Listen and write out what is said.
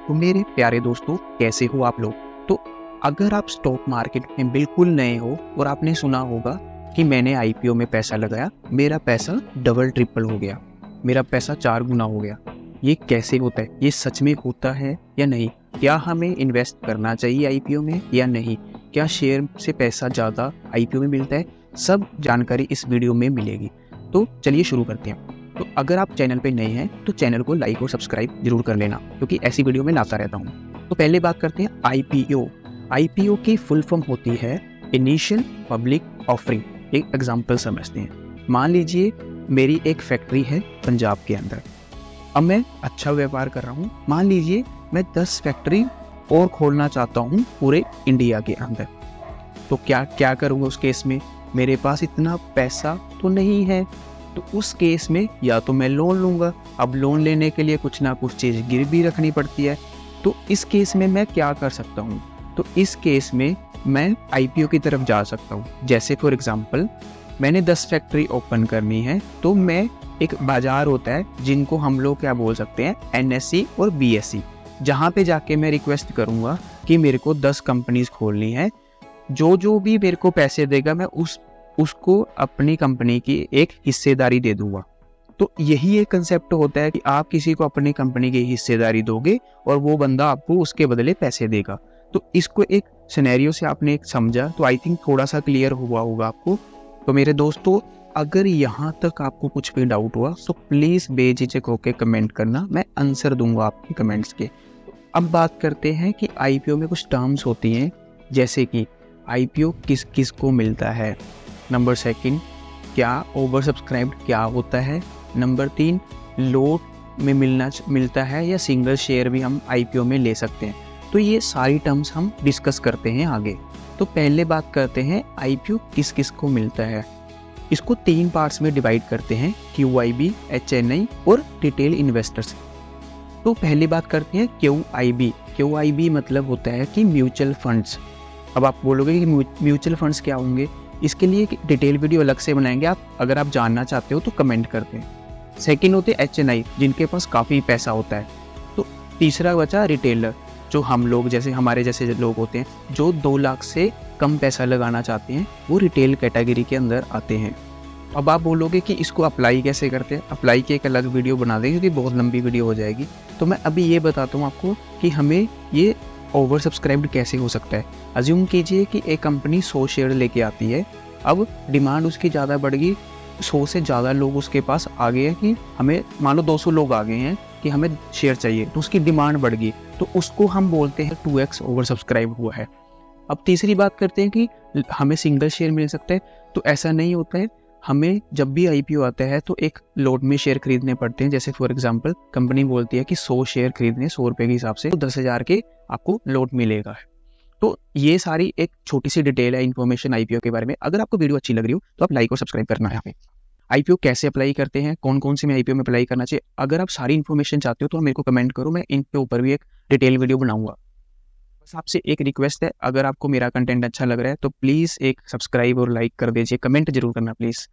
तो मेरे प्यारे दोस्तों, कैसे हो आप लोग। तो अगर आप स्टॉक मार्केट में बिल्कुल नए हो और आपने सुना होगा कि मैंने आईपीओ में पैसा लगाया, मेरा पैसा डबल ट्रिपल हो गया, मेरा पैसा 4 गुना हो गया। ये कैसे होता है, ये सच में होता है या नहीं, क्या हमें इन्वेस्ट करना चाहिए आईपीओ में या नहीं, क्या शेयर से पैसा ज़्यादा आईपीओ में मिलता है, सब जानकारी इस वीडियो में मिलेगी। तो चलिए शुरू करते हैं। तो अगर आप चैनल पे नए हैं तो चैनल को लाइक और सब्सक्राइब जरूर कर लेना, क्योंकि ऐसी वीडियो में लाता रहता हूँ। तो पहले बात करते हैं आईपीओ। आईपीओ की फुल फॉर्म होती है इनिशियल पब्लिक ऑफरिंग। एक एग्जांपल समझते हैं। मान लीजिए मेरी एक फैक्ट्री है पंजाब के अंदर, अब मैं अच्छा व्यापार कर रहा हूँ। मान लीजिए मैं 10 फैक्ट्री और खोलना चाहता हूँ पूरे इंडिया के अंदर। तो क्या करूँगा उस केस में, मेरे पास इतना पैसा तो नहीं है। तो उस केस में या तो मैं लोन लूँगा। अब लोन लेने के लिए कुछ ना कुछ चीज़ गिरवी रखनी पड़ती है। तो इस केस में मैं क्या कर सकता हूँ, तो इस केस में मैं आईपीओ की तरफ जा सकता हूँ। जैसे फॉर एग्जांपल मैंने 10 फैक्ट्री ओपन करनी है, तो मैं एक बाजार होता है जिनको हम लोग क्या बोल सकते हैं, एनएससी और बीएससी, जहाँ पे जाके मैं रिक्वेस्ट करूँगा कि मेरे को 10 कंपनीज खोलनी है। जो भी मेरे को पैसे देगा मैं उसको अपनी कंपनी की एक हिस्सेदारी दे दूंगा। तो यही एक कंसेप्ट होता है कि आप किसी को अपनी कंपनी की हिस्सेदारी दोगे और वो बंदा आपको उसके बदले पैसे देगा। तो इसको एक सिनेरियो से आपने एक समझा, तो आई थिंक थोड़ा सा क्लियर हुआ होगा आपको। तो मेरे दोस्तों, अगर यहाँ तक आपको कुछ भी डाउट हुआ तो प्लीज़ बेझिझक होकर कमेंट करना, मैं आंसर दूंगा आपके कमेंट्स के। अब बात करते हैं कि आईपीओ में कुछ टर्म्स होती हैं, जैसे कि आईपीओ किस किस को मिलता है। नंबर 2, क्या ओवर सब्सक्राइब्ड क्या होता है। नंबर 3, लोट में मिलता है या सिंगल शेयर भी हम आईपीओ में ले सकते हैं। तो ये सारी टर्म्स हम डिस्कस करते हैं आगे। तो पहले बात करते हैं आईपीओ किस किस को मिलता है। इसको 3 पार्ट्स में डिवाइड करते हैं, QIB, HNI और रिटेल इन्वेस्टर्स। तो पहली बात करते हैं QIB। QIB मतलब होता है कि म्यूचुअल फंड्स। अब आप बोलोगे कि म्यूचुअल फंड्स क्या होंगे, इसके लिए एक डिटेल वीडियो अलग से बनाएंगे। आप अगर आप जानना चाहते हो तो कमेंट करते हैं। सेकंड होते हैं HNI, जिनके पास काफ़ी पैसा होता है। तो तीसरा बचा रिटेलर, जो हम लोग जैसे हमारे जैसे लोग होते हैं जो 2 लाख से कम पैसा लगाना चाहते हैं, वो रिटेल कैटेगरी के अंदर आते हैं। अब आप बोलोगे कि इसको अप्लाई कैसे करते हैं। अप्लाई की एक अलग वीडियो बना देंगे क्योंकि बहुत लंबी वीडियो हो जाएगी। तो मैं अभी ये बताता हूँ आपको कि हमें ये ओवर सब्सक्राइब्ड कैसे हो सकता है। अज्यूम कीजिए कि एक कंपनी 100 शेयर लेके आती है। अब डिमांड उसकी ज़्यादा बढ़ गई, 100 से ज़्यादा लोग उसके पास आ गए हैं कि हमें, मान लो 200 लोग आ गए हैं कि हमें शेयर चाहिए, तो उसकी डिमांड बढ़ गई। तो उसको हम बोलते हैं 2x ओवर सब्सक्राइब हुआ है। अब तीसरी बात करते हैं कि हमें सिंगल शेयर मिल सकता है। तो ऐसा नहीं होता है। हमें जब भी आईपीओ आता है तो एक लोट में शेयर खरीदने पड़ते हैं। जैसे फॉर एग्जांपल कंपनी बोलती है कि 100 शेयर खरीदने 100 रुपये के हिसाब से, तो 10,000 के आपको लोट मिलेगा। तो ये सारी एक छोटी सी डिटेल है इन्फॉर्मेशन आईपीओ के बारे में। अगर आपको वीडियो अच्छी लग रही हो तो आप लाइक और सब्सक्राइब करना है। यहाँ पे आईपीओ कैसे अप्लाई करते हैं, कौन कौन से में आईपीओ में अप्लाई करना चाहिए, अगर आप सारी इन्फॉर्मेशन चाहते हो तो मेरे को कमेंट करो, मैं इन पे ऊपर भी एक डिटेल वीडियो बनाऊंगा। बस आपसे एक रिक्वेस्ट है, अगर आपको मेरा कंटेंट अच्छा लग रहा है तो प्लीज़ एक सब्सक्राइब और लाइक कर दीजिए, कमेंट जरूर करना प्लीज़।